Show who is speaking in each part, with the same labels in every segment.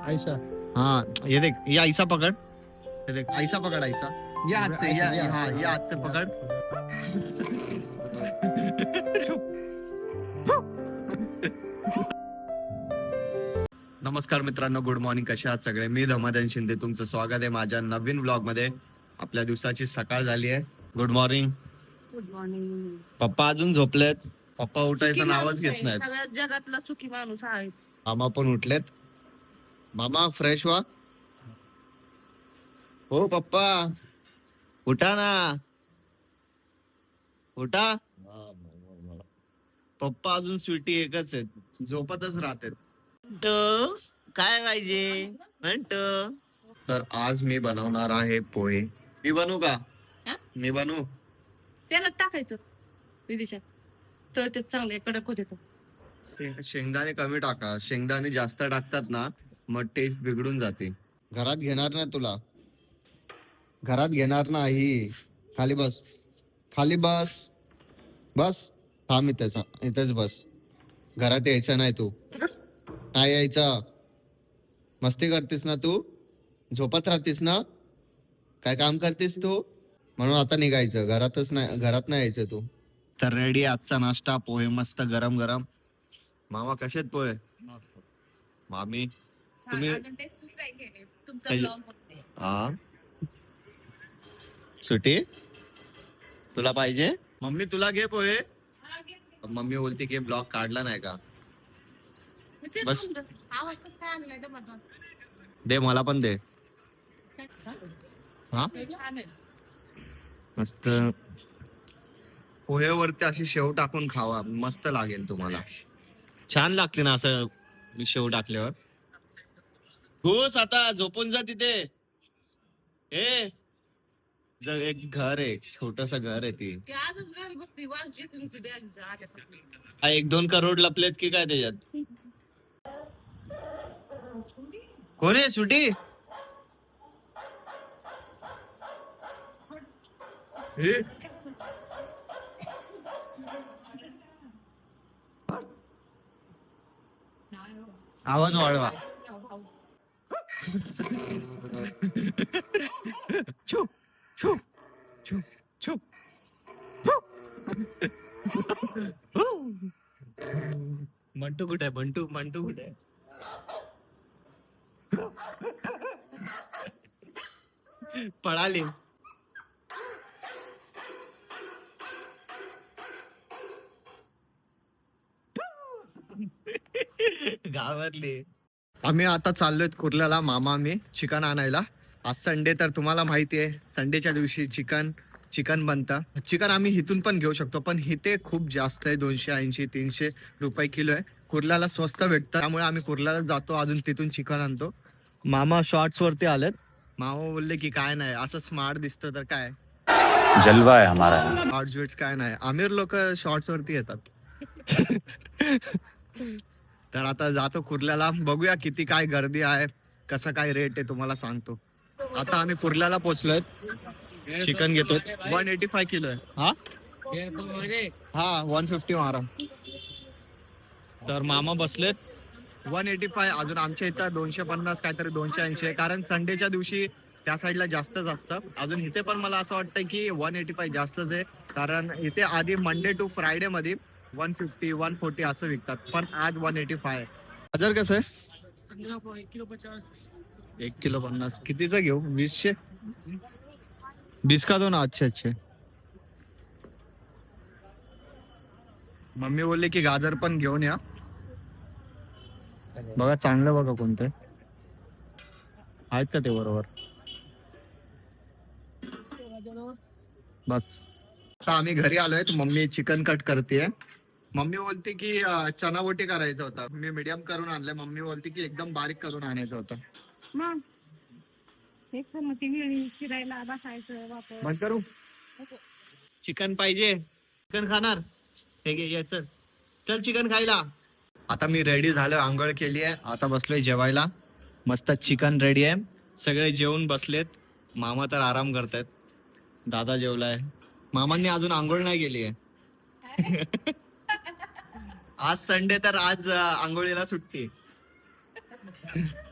Speaker 1: ऐसा
Speaker 2: हाँ ये देख, ये ऐसा पकड़, ये देख ऐसा पकड़, ऐसा ये हाथ से,
Speaker 1: ऐसा,
Speaker 2: ये हाँ ये हाथ से पकड़. नमस्कार मित्रांनो, गुड मॉर्निंग. कशा आहात सगळे? मी धमादान शिंदे, तुमचं स्वागत आहे माझ्या नवीन ब्लॉग मध्ये. आपल्या दिवसाची सकाळ झाली आहे. Good morning.
Speaker 3: Good morning.
Speaker 2: पप्पा अजून झोपलेत. पप्पा उठायचं नावच घेत नाहीत.
Speaker 3: सगळ्यात जगातला सुखी माणूस आहे.
Speaker 2: मामा पण उठलेत. मामा फ्रेश व्हा. हो पप्पा उठा ना, उठा. पप्पा अजून स्वीटी एकच आहेत, झोपतच राहतात. काय पाहिजे म्हणतो. तर आज मी बनवणार आहे पोहे. मी बनवू का?
Speaker 3: हा?
Speaker 2: मी बनवू.
Speaker 3: त्याला टाकायचं विदिशा, तर ते चांगले कडक होते.
Speaker 2: शेंगदाणे कमी टाका, शेंगदाणे जास्त टाकतात ना मग टेस्ट बिघडून जाते. घरात घेणार नाही तुला, घरात घेणार नाही. खाली बस, खाली बस, बस थांब इथेच, इथेच बस. घरात यायचं नाही तू, नाही यायचं. मस्ती करतेस ना तू, झोपत राहतेस ना, काय काम करतेस तू, म्हणून आता निघायचं. घरातच नाही, घरात नाही यायचं तू. तर रेडी आजचा नाश्ता, पोहे मस्त गरम गरम. मामा कसे आहेत पोहे? मामी तुम्ही हा सुटी तुला पाहिजे? मम्मी तुला घे पोहे. मम्मी बोलते की ब्लॉग काढला नाही का. बस दे, मला पण दे. हा मस्त पोहेवरती अशी शेव टाकून खावा, मस्त लागेल तुम्हाला. छान लागते ना असं शेव टाकल्यावर. घुस आता, झोपून जा तिथे. ए एक घर आहे, छोटस घर आहे ती. 1-2 करोड लपलेत की काय त्याच्यात. कोण आहे सुटी? आवाज वाढवा. छुप छुप छुप छुप. मंटू कुठे आहे? मंटू मंटू कुठे आहे? पळाली. घाबरली. आम्ही आता चाललोय कुर्ल्याला, मामा मी चिकन आणायला. आज संडे, तर तुम्हाला माहिती आहे संडेच्या दिवशी चिकन बनतं. चिकन आम्ही इथून पण घेऊ शकतो, पण इथे खूप जास्त आहे, 280-300 रुपये किलो आहे. कुर्ल्याला स्वस्त भेटतं, त्यामुळे आम्ही कुर्ल्याला जातो, अजून तिथून चिकन आणतो. मामा शॉर्ट्स वरती आलेत. मामा बोलले की काय नाही, असं स्मार्ट दिसतं तर काय
Speaker 4: जलवा आहे हमारा.
Speaker 2: शॉर्ट्स काय नाही, अमीर लोक शॉर्ट्स वरती येतात. तर आता जातो कुर्ल्याला, बघूया किती काय गर्दी आहे, कसं काय रेट आहे तुम्हाला सांगतो. आता आम्ही कुर्ल्याला पोहोचलोय. चिकन घेतो, 185 किलो आहे. हा 150 मारा. तर मामा बसलेत 185. अजून आमच्या इथं 250 काहीतरी 280 आहे, कारण संडेच्या दिवशी त्या साईडला जास्तच असतं. अजून इथे पण मला असं वाटतं की 185 जास्तच आहे, कारण इथे आधी मंडे टू फ्रायडे मध्ये 150-140 असं विकतात, पण आज 185 आहे. हजार कसं आहे? 1 किलो 50. कितीचं घेऊ? 20चे 20 का 2? अच्छे अच्छे. मम्मी बोलली की गाजर पण घेऊन या. बघा चांगलं, बघा कोणतं आहेत का ते बरोबर. बस आता आम्ही घरी आलोय. मम्मी चिकन कट करते. मम्मी बोलते की चना बोटी करायचं होतं, मी मीडियम करून आणलंय. मम्मी बोलते की एकदम बारीक करून आणायचं होतं. मग करू. चिकन पाहिजे? चिकन खाणार? हे घे, ये चल चल चिकन खायला. आता मी रेडी झालोय, आंघोळ केली आहे, आता बसलोय जेवायला. मस्त चिकन रेडी आहे, सगळे जेवून बसलेत. मामा तर आराम करतायत, दादा जेवलाय. मामांनी अजून आंघोळ नाही केली आहे. आज संडे, तर आज आंघोळीला सुट्टी.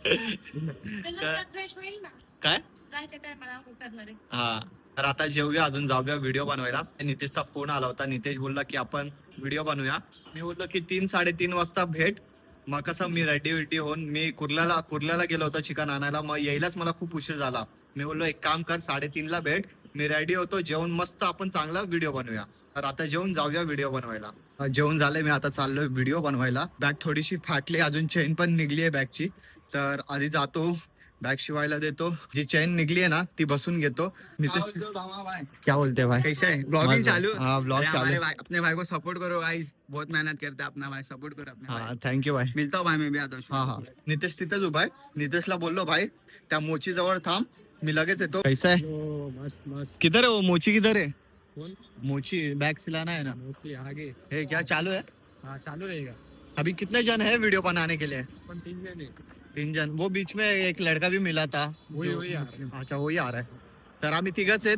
Speaker 3: फ्रेश होईल ना
Speaker 2: काय
Speaker 3: जायच्या टायमाला करणार आहे.
Speaker 2: हा तर आता जेवूया, अजून जाऊया व्हिडिओ बनवायला. नितेशचा फोन आला होता. नितेश बोलला की आपण व्हिडिओ बनवूया. मी बोललो की 3-3:30 वाजता भेट. मग कसं मी रेडी होऊन मी कुर्ल्याला गेलो होतो चिकन आणायला. मग यायलाच मला खूप उशीर झाला. मी बोललो एक काम कर, 3:30ला भेट. मी रेडी होतो, जेवण मस्त आपण चांगला व्हिडिओ बनवूया. तर आता जेवून जाऊया व्हिडिओ बनवायला. जेवण झालंय, मी आता चाललोय व्हिडिओ बनवायला. बॅग थोडीशी फाटली, अजून चेन पण निघली आहे बॅगची. तर आधी जातो, बॅग शिवायला देतो. जी चेन निघली आहे ना ती बसून घेतो. नितेश क्या बोलते भाई?
Speaker 1: कैसा है ब्लॉगिंग चालू?
Speaker 2: हाँ ब्लॉग
Speaker 1: अरे
Speaker 2: चालू
Speaker 1: हमारे
Speaker 2: है.
Speaker 1: भाई, अपने भाई को सपोर्ट करो गाइस, बहुत मेहनत करता है अपना भाई, सपोर्ट करो अपने भाई.
Speaker 2: हाँ थँक्यू भाई.
Speaker 1: मिलता हूँ भाई मैं भी आता हूँ.
Speaker 2: हा हा नितेश तिथेच उभा आहे. नितेशला बोललो भाई त्या मोची जवळ थांब, मी लगेच येतो. कैसा है?
Speaker 1: मस्त मस्त.
Speaker 2: किधर है वो मोची, किधर है
Speaker 1: कौन?
Speaker 2: मोची? बैग सिलाना है ना.
Speaker 1: ओके आगे.
Speaker 2: है क्या चालू है?
Speaker 1: हाँ चालू रहेगा.
Speaker 2: अभी कितने जन है वीडियो बनाने के लिए?
Speaker 1: अपन 3 जने.
Speaker 2: 3 जन. वो बीच में एक लड़का भी मिला था.
Speaker 1: वही आ रहा है.
Speaker 2: अच्छा वही आ रहा है. तर आम्ही तिघच आहेत.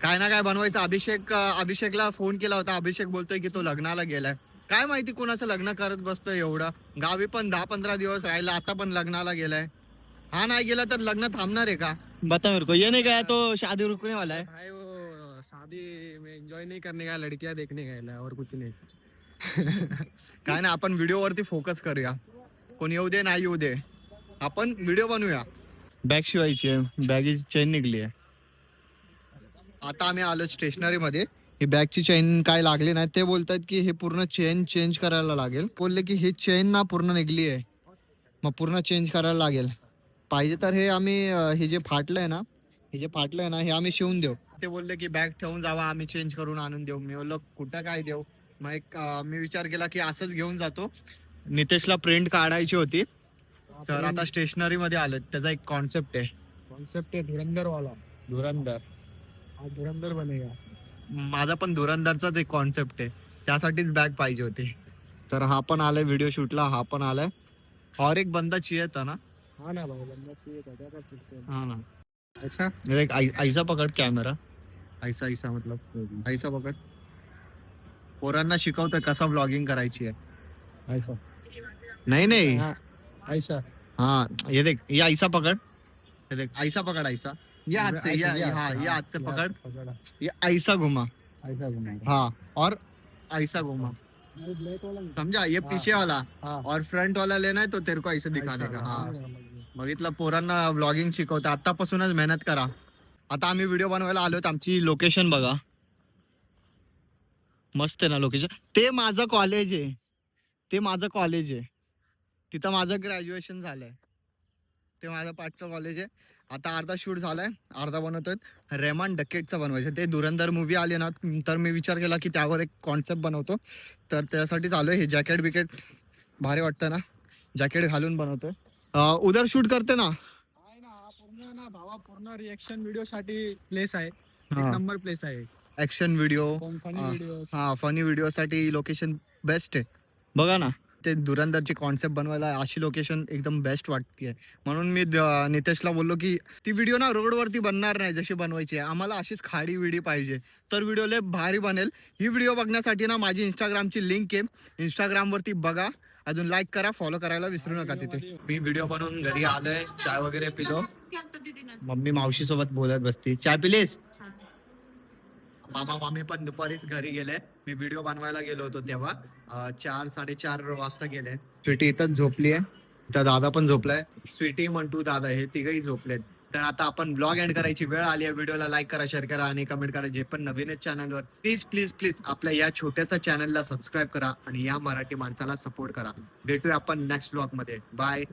Speaker 2: काय ना काय बनवायचं. अभिषेकला फोन केला होता. अभिषेक बोलतोय की तो लग्नाला गेलाय. काय माहिती कुणाचं लग्न करत बसतोय एवढं. गावी पण 10-15 दिवस राहिला, आता पण लग्नाला गेलाय. हा नाही गेला तर लग्न थांबणार आहे का? बता मेरे को. ये नहीं गया तो शादी रुकने वाला है.
Speaker 1: भाई वो शादी में एंजॉय नहीं करने का, लड़कियां देखने गया है और कुछ नहीं.
Speaker 2: काय नाही, आपण व्हिडिओ वरती फोकस करूया. कोण येऊ दे नाही येऊ दे, आपण व्हिडिओ बनवूया. बॅग शिवायची आहे, बॅगची चेन निघली आहे. आता आम्ही आलो स्टेशनरी मध्ये. ही बॅगची चेन काय लागली नाही, ते बोलतात की हे पूर्ण चेन चेंज करायला लागेल. बोलले की ही चेन ना पूर्ण निघली आहे, मग पूर्ण चेंज करायला लागेल. पाहिजे तर हे आम्ही हे जे फाटलंय ना हे आम्ही शिवून देऊ. ते बोलले की बॅग ठेवून जावा, आम्ही चेंज करून आणून देऊ. मी बोललो कुठं काय देऊ. मग मी विचार केला की असंच घेऊन जातो. नितेशला प्रिंट काढायची होती, तर आता स्टेशनरी मध्ये आलो. त्याचा एक कॉन्सेप्ट आहे.
Speaker 1: कॉन्सेप्ट है धुरंधर वाला.
Speaker 2: धुरंधर.
Speaker 1: आज धुरंधर बनेगा.
Speaker 2: माझा पण धुरंधरचाच एक कॉन्सेप्ट आहे, त्यासाठीच बॅग पाहिजे होती. तर हा पण आलाय व्हिडिओ शूटला, हा पण आलाय. और एक बंदा चाहिए था ना.
Speaker 1: हाँ ना भाई, बनना चाहिए था, क्या कर सकते हैं.
Speaker 2: हाँ ना.
Speaker 1: ऐसा
Speaker 2: एक ऐसा पकड कॅमेरा. ऐसा मतलब ऐसा पकड. पोरांना शिकवतोय कसा व्लॉगिंग करायची आहे.
Speaker 1: ऐसा
Speaker 2: नाही
Speaker 1: ऐसा.
Speaker 2: हाँ ये देख, ये ऐसा पकड़. ये देख ऐसा पकड़, ऐसा. ये हाथ से,
Speaker 1: ऐसे,
Speaker 2: ये हाँ ये हाथ से पकड़.
Speaker 1: पकड़ा.
Speaker 2: ये ऐसा घुमा.
Speaker 1: ऐसा घुमा.
Speaker 2: हाँ और ऐसा घुमा.
Speaker 1: ब्लैक वाला.
Speaker 2: समझा. ये पीछे वाला
Speaker 1: हाँ.
Speaker 2: और फ्रंट वाला लेना है तो तेरे को ऐसे दिखाने का. हाँ बघितलं, पोरांना व्लॉगिंग शिकवतं. आतापासूनच मेहनत करा. आता आम्ही व्हिडिओ बनवायला आलोत. आमची लोकेशन बघा, मस्त आहे ना लोकेशन. ते माझं कॉलेज आहे. तिथं माझं ग्रॅज्युएशन झालंय. ते माझं 5चं कॉलेज आहे. आता अर्धा शूट झालाय, अर्धा बनवतोय. रेमान डकेटचा बनवायचं. ते धुरंधर मूवी आली ना, तर मी विचार केला की त्यावर एक कॉन्सेप्ट बनवतो. तर त्यासाठीच आलोय. हे जॅकेट बिकेट भारी वाटतं ना, जॅकेट घालून बनवतोय. उधर शूट करते ना.
Speaker 1: पूर्ण ना भावा, पूर्ण रिएक्शन व्हिडिओ साठी प्लेस आहे. एक
Speaker 2: हा.
Speaker 1: नंबर प्लेस आहे.
Speaker 2: Action video,
Speaker 1: funny video.
Speaker 2: हा फनी व्हिडिओ साठी लोकेशन बेस्ट आहे. बघा ना, ते धुरंधरची कॉन्सेप्ट बनवायला अशी लोकेशन एकदम बेस्ट वाटते. म्हणून मी नितेशला बोललो की ती व्हिडिओ ना रोडवरती बनणार नाही जशी बनवायची आहे, आम्हाला अशीच खाडी विडी पाहिजे, तर व्हिडिओ लय भारी बनेल. ही व्हिडिओ बघण्यासाठी ना माझी इंस्टाग्रामची लिंक आहे, इंस्टाग्रामवरती बघा. अजून लाईक करा, फॉलो करायला विसरू नका तिथे. मी व्हिडिओ बनवून घरी आलोय, चाय वगैरे पिलो. मम्मी मावशी सोबत बोलत बसती. चाय पिलीस? मामा मामी पण दुपारीच घरी गेले. मी व्हिडिओ बनवायला गेलो होतो तेव्हा 4-4:30 वाजता गेले. स्वीटी इथंच झोपली आहे, तर दादा पण झोपलाय. स्वीटी, मंटू, दादा हे तिघही झोपलेत. तर आता आपण ब्लॉग एंड करायची वेळ आली आहे. व्हिडिओला लाईक करा, शेअर करा आणि कमेंट करा. जे पण नवीन आहेत चॅनलवर, प्लीज प्लीज प्लीज आपल्या या छोट्याशा चॅनलला सबस्क्राईब करा आणि या मराठी माणसाला सपोर्ट करा. भेटूया आपण नेक्स्ट ब्लॉग मध्ये. बाय.